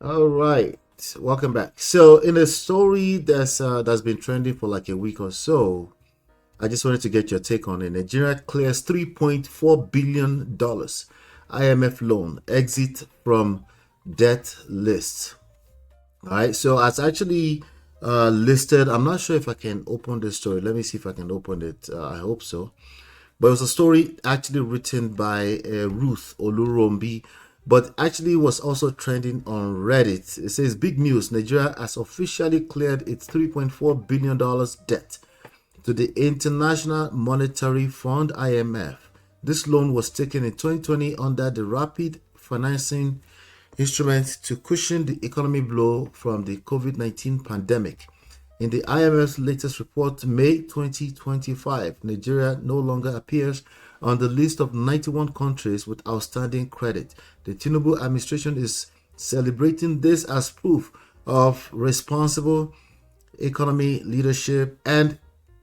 All right, welcome back. So, in a story that's been trending for like a week or so, I just wanted to get your take on it. Nigeria clears $3.4 billion IMF loan, exit from debt list. All right, so it's actually listed. I'm not sure if I can open this story. Let me see if I can open it. I hope so. But it was a story actually written by Ruth Olurombi, but actually was also trending on Reddit. It says, big news, Nigeria has officially cleared its $3.4 billion debt to the International Monetary Fund IMF. This loan was taken in 2020 under the rapid financing instrument to cushion the economic blow from the COVID-19 pandemic. In the IMF's latest report, May 2025, Nigeria no longer appears on the list of 91 countries with outstanding credit. The Tinubu administration is celebrating this as proof of responsible economy leadership and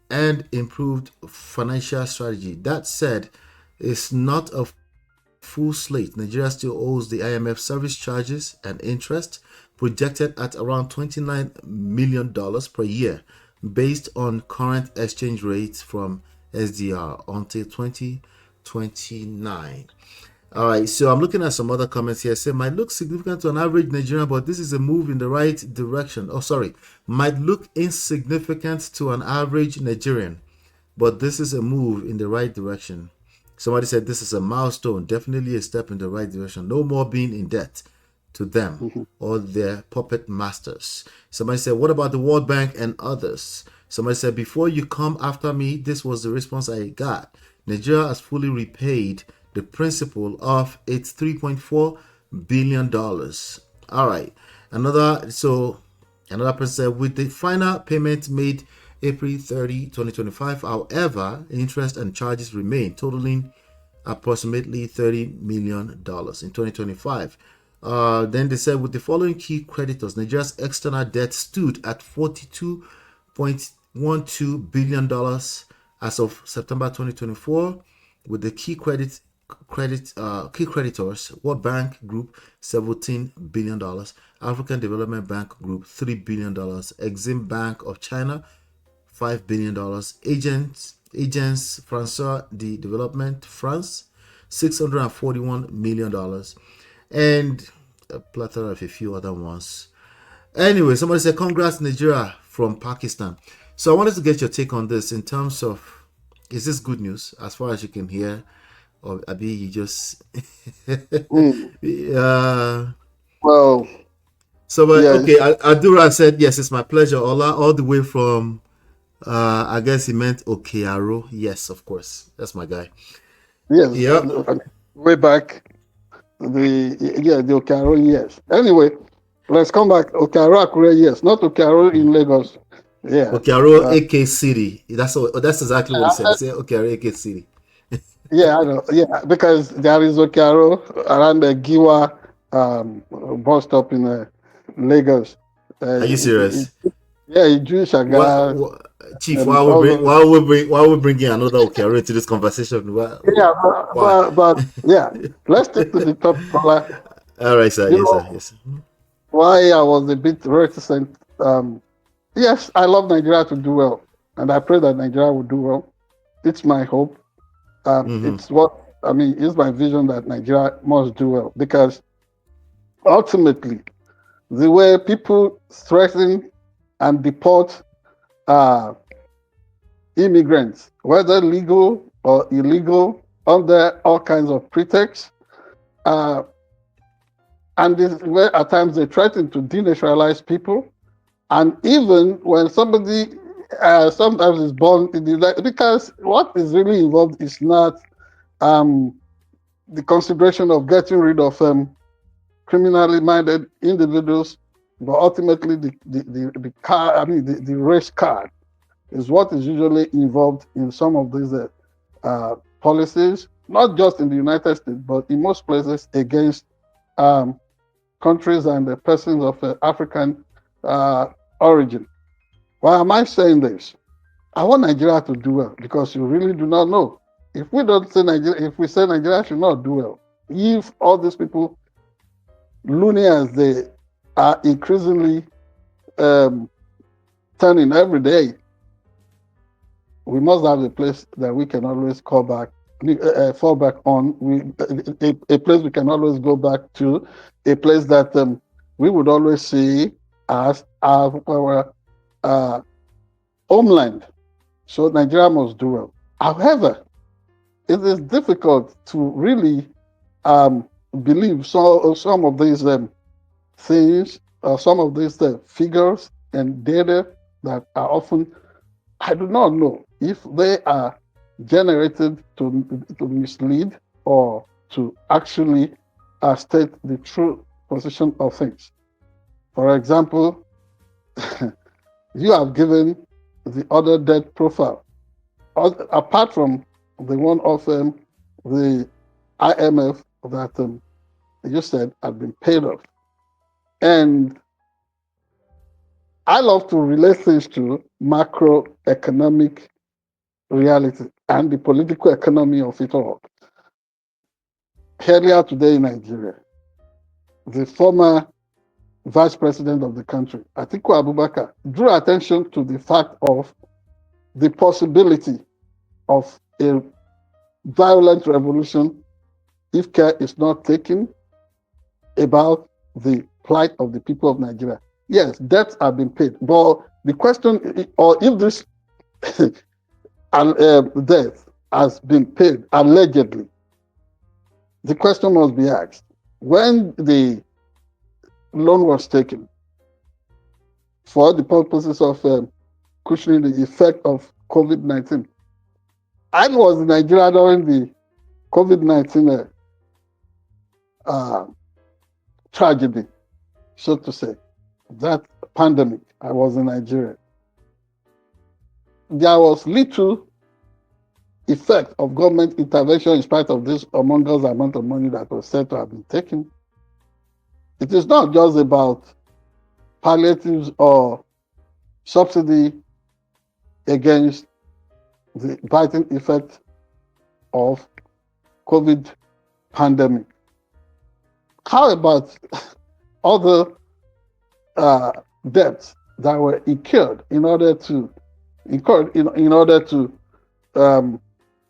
improved financial strategy. That said, it's not a full slate. Nigeria still owes the IMF service charges and interest, projected at around $29 million per year, based on current exchange rates from SDR until 2029. All right, so I'm looking at some other comments here. Say, might look significant to an average Nigerian, but this is a move in the right direction. Oh, sorry, might look insignificant to an average Nigerian, but this is a move in the right direction. Somebody said this is a milestone, definitely a step in the right direction. No more being in debt to them or their puppet masters. Somebody said, what about the World Bank and others? Somebody said, before you come after me, this was the response I got. Nigeria has fully repaid the principal of its $3.4 billion. All right. Another person said, with the final payment made April 30, 2025, however, interest and charges remain, totaling approximately $30 million in 2025. Then they said, with the following key creditors, Nigeria's external debt stood at $42.12 billion as of September 2024, with the key creditors, World Bank Group $17 billion, African Development Bank Group $3 billion, Exim Bank of China $5 billion, Agence Française de Développement France $641 million, and a plethora of a few other ones. Anyway, somebody said, congrats Nigeria from Pakistan. So I wanted to get your take on this in terms of, is this good news as far as you can hear? Or Abi, you just Well, so but yes, okay, Adura said yes, it's my pleasure. Ola, all the way from I guess he meant Okearo. Yes, of course. That's my guy. yes. Yep. Way back, the Okaro, yes. Anyway, let's come back. Okaro Akure, yes, not Okaro in Lagos. Yeah, Okearo uh, AK City. That's exactly what he said. He said Okearo AK City. yeah, I know. Yeah, because there is Okaro around the Giwa bus stop in Lagos. Are you serious? Yeah, Jewish What, Shaga what Chief, and all those. why we bring in another Okearo into this conversation? Yeah, Why? but yeah, let's take to the top caller. All right, sir. You Yes, sir. know Yes. why I was a bit reticent. Yes, I love Nigeria to do well, and I pray that Nigeria will do well. It's my hope. Mm-hmm. It's what I mean. It's my vision that Nigeria must do well because ultimately, the way people threaten and deport uh, immigrants, whether legal or illegal, under all kinds of pretexts, uh, and this way at times they threaten to denaturalize people. And even when somebody sometimes is born in the United, because what is really involved is not um, the consideration of getting rid of criminally minded individuals, but ultimately the card, the race card is what is usually involved in some of these policies, not just in the United States, but in most places against um, countries and the persons of African uh, origin. Why am I saying this? I want Nigeria to do well because you really do not know. If we don't say Nigeria, if we say Nigeria should not do well, if all these people, loony as they are increasingly turning every day. We must have a place that we can always fall back on. A place we can always go back to, a place that we would always see as our homeland. So Nigeria must do well. However, it is difficult to really believe some of these things, some of these figures and data that are often, I do not know if they are generated to mislead or to actually state the true position of things. For example, you have given the other debt profile, apart from the one of the IMF that you said had been paid off. And I love to relate things to macroeconomic reality and the political economy of it all. Earlier today in Nigeria, the former vice president of the country, Atiku Abubakar, drew attention to the fact of the possibility of a violent revolution if care is not taken about the plight of the people of Nigeria. Yes, debts have been paid, but the question, or if this debt has been paid allegedly, the question must be asked: when the loan was taken for the purposes of cushioning the effect of COVID-19, I was in Nigeria during the COVID-19 tragedy, so to say, that pandemic. I was in Nigeria. There was little effect of government intervention in spite of this humongous amount of money that was said to have been taken. It is not just about palliatives or subsidy against the biting effect of COVID pandemic. How about other debts that were incurred in order to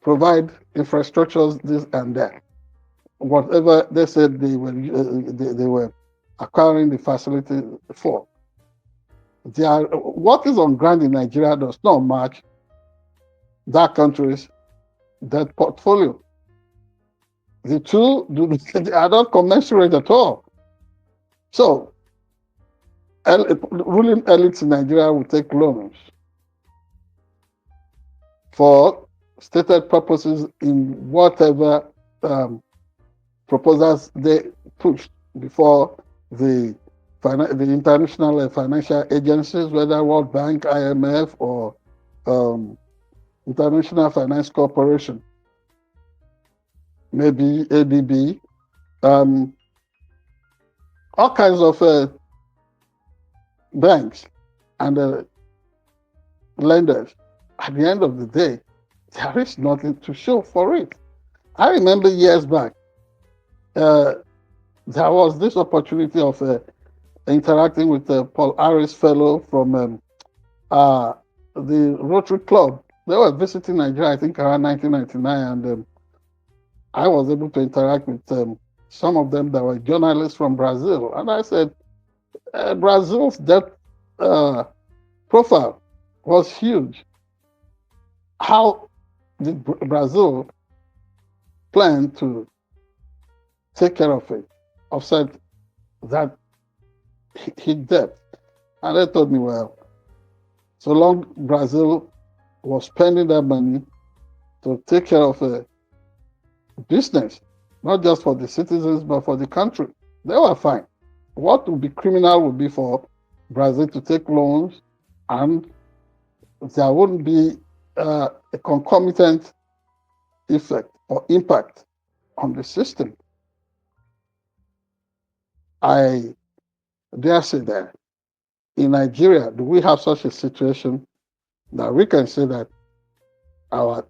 provide infrastructures, this and that, whatever they said they were acquiring the facility for. What is on ground in Nigeria does not match that country's debt portfolio. The two are not commensurate at all. So, ruling elites in Nigeria will take loans for stated purposes in whatever proposals they pushed before the international financial agencies, whether World Bank, IMF, or International Finance Corporation, maybe ADB, all kinds of banks and lenders. At the end of the day, there is nothing to show for it. I remember years back, there was this opportunity of interacting with the Paul Harris fellow from the Rotary Club. They were visiting Nigeria, I think around 1999, and I was able to interact with some of them that were journalists from Brazil. And I said, Brazil's debt profile was huge. How did Brazil plan to take care of it, offset that his debt? And they told me, well, so long Brazil was spending that money to take care of a business, not just for the citizens, but for the country, they were fine. What would be criminal would be for Brazil to take loans and there wouldn't be a concomitant effect or impact on the system. I dare say that in Nigeria, do we have such a situation that we can say that our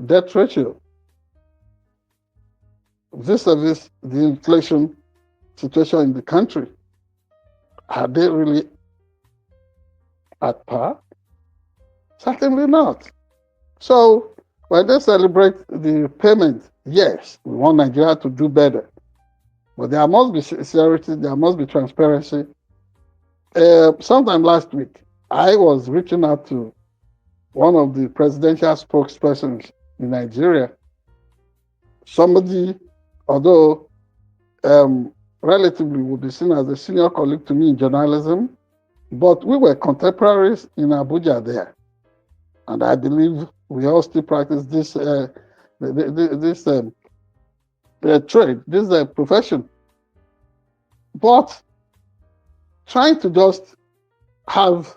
debt ratio vis-a-vis the inflation situation in the country. Are they really at par? Certainly not. So when they celebrate the payment, yes, we want Nigeria to do better. But there must be sincerity, there must be transparency. Sometime last week, I was reaching out to one of the presidential spokespersons in Nigeria. Somebody, although relatively would be seen as a senior colleague to me in journalism, but we were contemporaries in Abuja there. And I believe we all still practice this trade, this profession. But trying to just have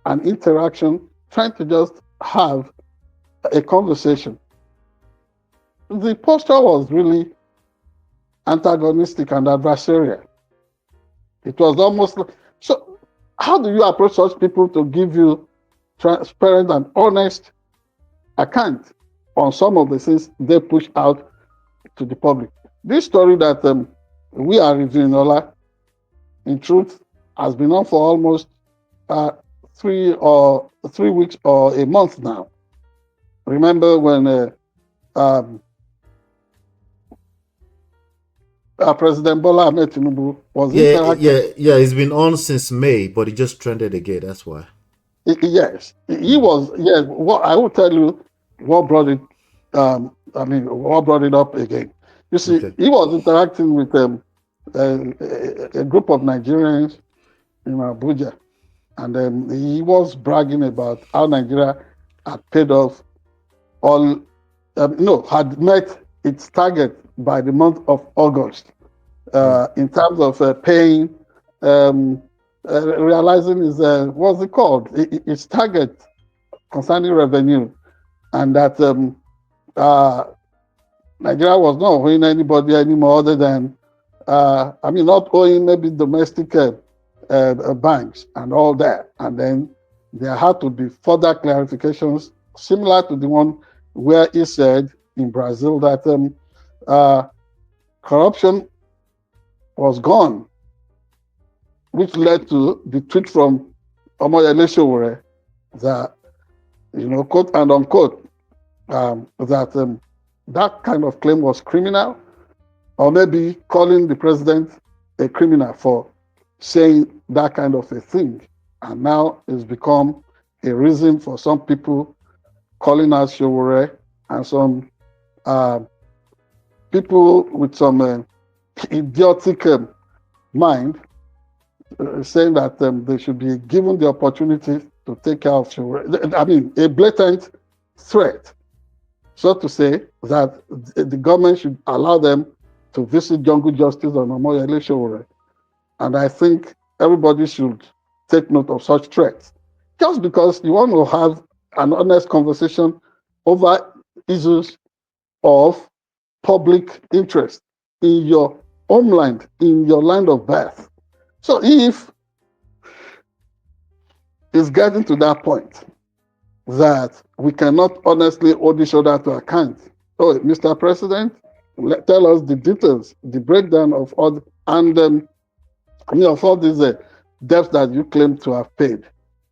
an interaction, trying to just have a conversation, the posture was really antagonistic and adversarial. It was almost like, so how do you approach such people to give you transparent and honest account on some of the things they push out to the public? This story that we are reviewing, Ola, in truth, has been on for almost 3 weeks or a month now. Remember when President Bola Ahmed Tinubu was interacting? Yeah. It's been on since May, but it just trended again. That's why. Yes, he was. Yes, what I will tell you, what brought it. What brought it up again? You see, Okay. he was interacting with a group of Nigerians in Abuja, and he was bragging about how Nigeria had paid off all. Had met its target by the month of August in terms of paying. Realizing is what's it called? Its target concerning revenue, and that Nigeria was not owing anybody anymore other than not owing maybe domestic banks and all that. And then there had to be further clarifications similar to the one where he said in Brazil that corruption was gone, which led to the tweet from Omoyele Sowore that, quote and unquote, that kind of claim was criminal, or maybe calling the president a criminal for saying that kind of a thing. And now it's become a reason for some people calling out Sowore and some people with some idiotic mind saying that they should be given the opportunity to take care of Sowore. I mean, a blatant threat, so to say, that the government should allow them to visit jungle justice on Omoyele Sowore. And I think everybody should take note of such threats. Just because you want to have an honest conversation over issues of public interest in your homeland, in your land of birth. So if it's getting to that point that we cannot honestly hold each other to account, oh, Mr. President, tell us the details, the breakdown of all, of all these debts that you claim to have paid.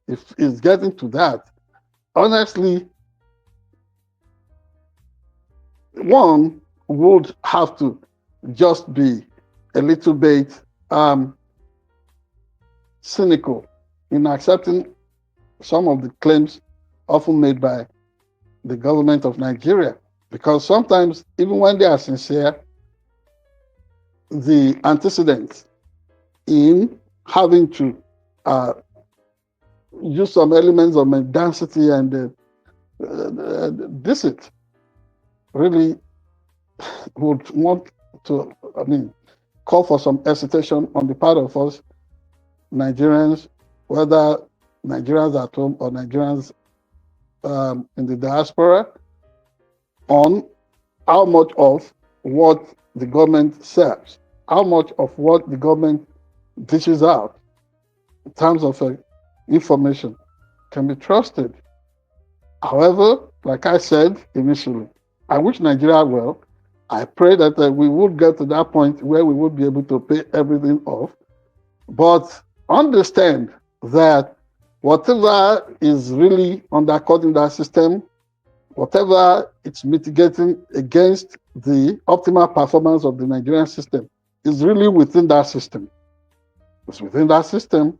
If it's getting to that, honestly, one would have to just be a little bit cynical in accepting some of the claims often made by the government of Nigeria. Because sometimes, even when they are sincere, the antecedents in having to use some elements of mendacity and deceit really would want to, call for some hesitation on the part of us Nigerians, whether Nigerians at home or Nigerians in the diaspora, on how much of what the government serves, how much of what the government dishes out in terms of information can be trusted. However, like I said initially, I wish Nigeria well. I pray that we would get to that point where we would be able to pay everything off. But understand that whatever is really undercutting that system, whatever it's mitigating against the optimal performance of the Nigerian system, is really within that system. It's within that system.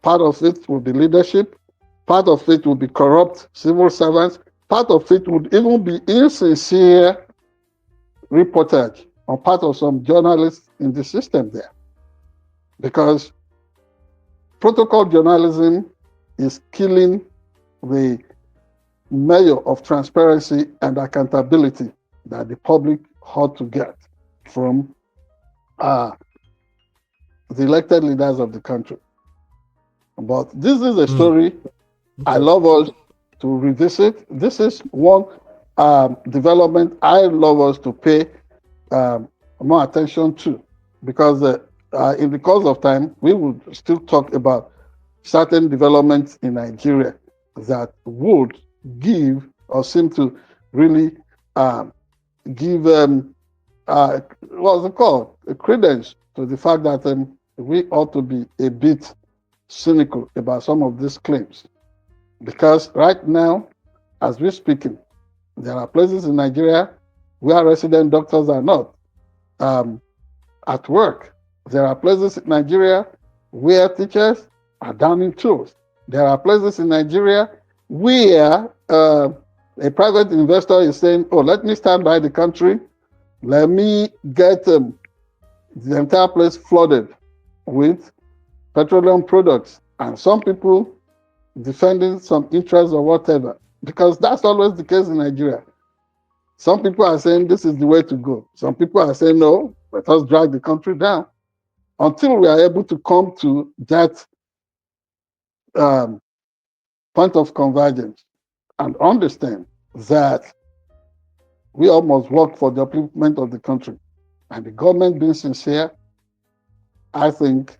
Part of it will be leadership. Part of it will be corrupt civil servants. Part of it would even be insincere reportage on part of some journalists in the system there. Because protocol journalism is killing the measure of transparency and accountability that the public ought to get from the elected leaders of the country. But this is a story I love us to revisit. This is one development I love us to pay more attention to, because in the course of time, we will still talk about certain developments in Nigeria that would give or seem to really give what's it called, a credence to the fact that we ought to be a bit cynical about some of these claims. Because right now, as we're speaking, there are places in Nigeria where resident doctors are not at work. There are places in Nigeria where teachers are down in tools. There are places in Nigeria where a private investor is saying, oh, let me stand by the country. Let me get the entire place flooded with petroleum products. And some people defending some interests or whatever, because that's always the case in Nigeria. Some people are saying this is the way to go. Some people are saying, no, let us drag the country down until we are able to come to that point of convergence and understand that we all must work for the upliftment of the country. And the government being sincere, I think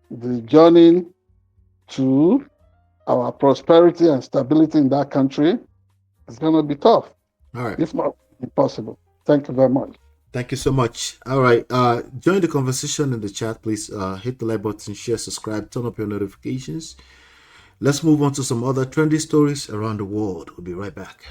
the journey to our prosperity and stability in that country is going to be tough, All right. if not impossible. Thank you very much. Thank you so much. All right. Join the conversation in the chat, please. Hit the like button, share, subscribe, turn up your notifications. Let's move on to some other trendy stories around the world. We'll be right back.